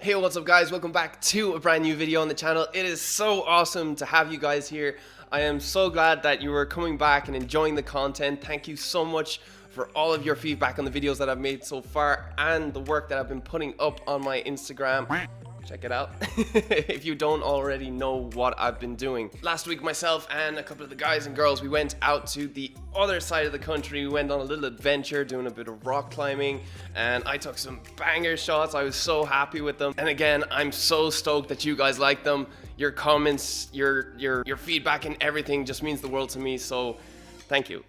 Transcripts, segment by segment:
Hey, what's up guys? Welcome back to a brand new video on the channel. It is so awesome to have you guys here. I am so glad that you are coming back and enjoying the content. Thank you so much for all of your feedback on the videos that I've made so far and the work that I've been putting up on my Instagram. Check it out if you don't already know what I've been doing. Last week myself and a couple of the guys and girls, we went out to the other side of the country. We went on a little adventure doing a bit of rock climbing and I took some banger shots. I was so happy with them, and again, I'm so stoked that you guys like them. Your comments, your feedback and everything just means the world to me, so thank you.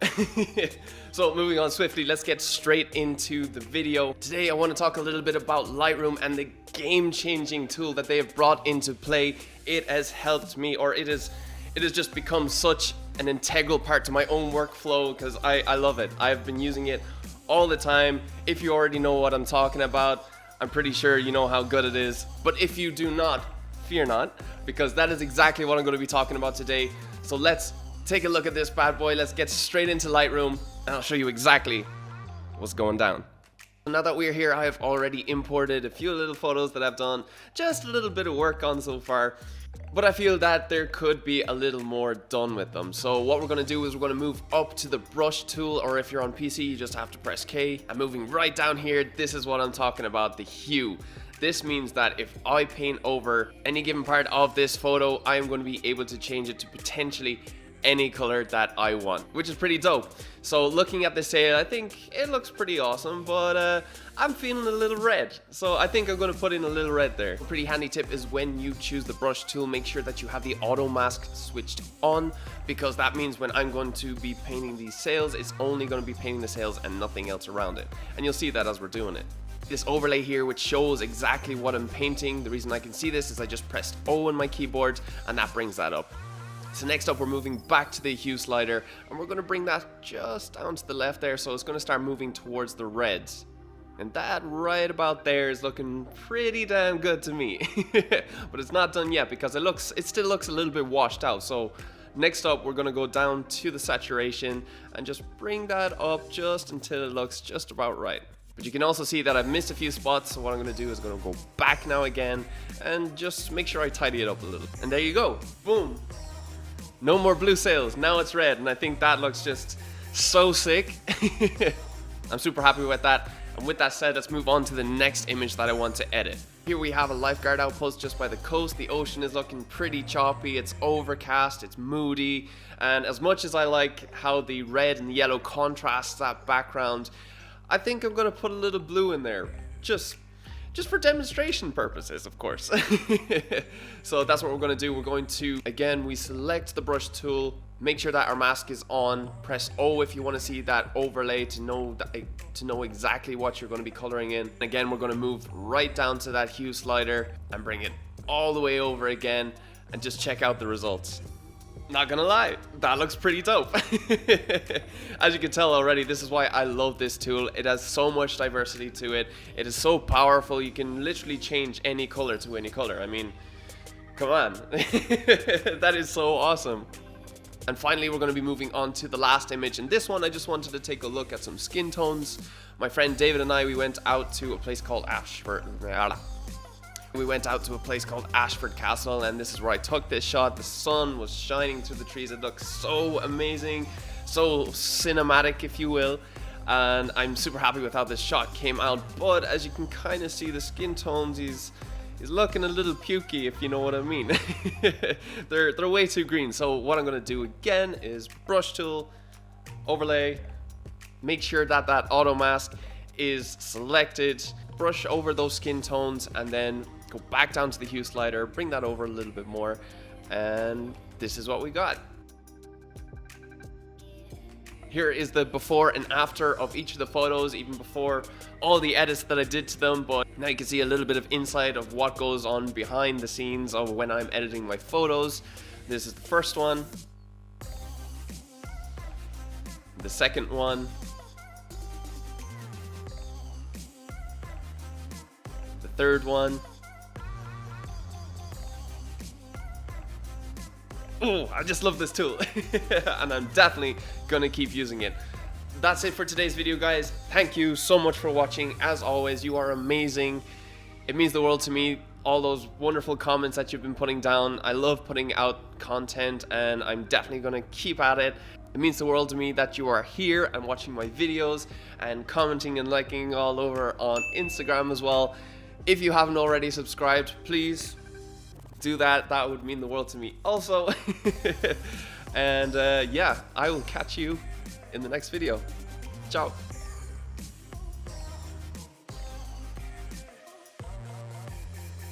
So moving on swiftly, let's get straight into the video. Today I want to talk a little bit about Lightroom and the game-changing tool that they have brought into play. It has helped me, or it has just become such an integral part to my own workflow because I love it. I've been using it all the time. If you already know what I'm talking about, I'm pretty sure you know how good it is. But if you do not, fear not, because that is exactly what I'm going to be talking about today. So let's take a look at this bad boy. Let's get straight into Lightroom and I'll show you exactly what's going down. Now that we're here, I have already imported a few little photos that I've done just a little bit of work on so far, but I feel that there could be a little more done with them. So what we're going to do is we're going to move up to the brush tool, or if you're on PC you just have to press K. I'm moving right down here. This is what I'm talking about, the hue. This means that if I paint over any given part of this photo, I am going to be able to change it to potentially any color that I want, which is pretty dope. So looking at this here, I think it looks pretty awesome, but I'm feeling a little red, so I think I'm going to put in a little red there. A pretty handy tip is when you choose the brush tool, make sure that you have the auto mask switched on, because that means when I'm going to be painting these sails, it's only going to be painting the sails and nothing else around it, and you'll see that as we're doing it. This overlay here, which shows exactly what I'm painting, the reason I can see this is I just pressed O on my keyboard and that brings that up. So next up, we're moving back to the hue slider and we're going to bring that just down to the left there, so it's going to start moving towards the reds. And that right about there is looking pretty damn good to me. But it's not done yet because it still looks a little bit washed out. So next up, we're going to go down to the saturation and just bring that up just until it looks just about right. But you can also see that I've missed a few spots, so what I'm going to do is going to go back now again and just make sure I tidy it up a little. And there you go. Boom. No more blue sails, now it's red, and I think that looks just so sick. I'm super happy with that. And with that said, let's move on to the next image that I want to edit. Here we have a lifeguard outpost just by the coast. The ocean is looking pretty choppy, it's overcast, it's moody, and as much as I like how the red and yellow contrasts that background, I think I'm gonna put a little blue in there, just for demonstration purposes, of course. So that's what we're going to do. We're going to, again, we select the brush tool, make sure that our mask is on, press O if you want to see that overlay to know exactly what you're going to be coloring in. Again, we're going to move right down to that hue slider and bring it all the way over again and just check out the results. Not gonna lie, that looks pretty dope. As you can tell already, this is why I love this tool. It has so much diversity to it. It is so powerful. You can literally change any color to any color. I mean, come on. That is so awesome. And finally, we're going to be moving on to the last image. And this one, I just wanted to take a look at some skin tones. My friend David and I, we went out to a place called Ashford Castle, and this is where I took this shot. The sun was shining through the trees. It looked so amazing, so cinematic, if you will, and I'm super happy with how this shot came out. But as you can kind of see, the skin tones, he's looking a little pukey, if you know what I mean. they're way too green. So what I'm going to do again is brush tool, overlay, make sure that that auto mask is selected, brush over those skin tones, and then go back down to the hue slider, bring that over a little bit more, and this is what we got. Here is the before and after of each of the photos, even before all the edits that I did to them, but now you can see a little bit of insight of what goes on behind the scenes of when I'm editing my photos. This is the first one, the second one, the third one. Oh, I just love this tool. And I'm definitely gonna keep using it. That's it for today's video, guys. Thank you so much for watching. As always, you are amazing. It means the world to me, all those wonderful comments that you've been putting down. I love putting out content, and I'm definitely going to keep at it. It means the world to me that you are here and watching my videos and commenting and liking all over on Instagram as well. If you haven't already subscribed, please do that. That would mean the world to me also. And yeah, I will catch you in the next video. Ciao.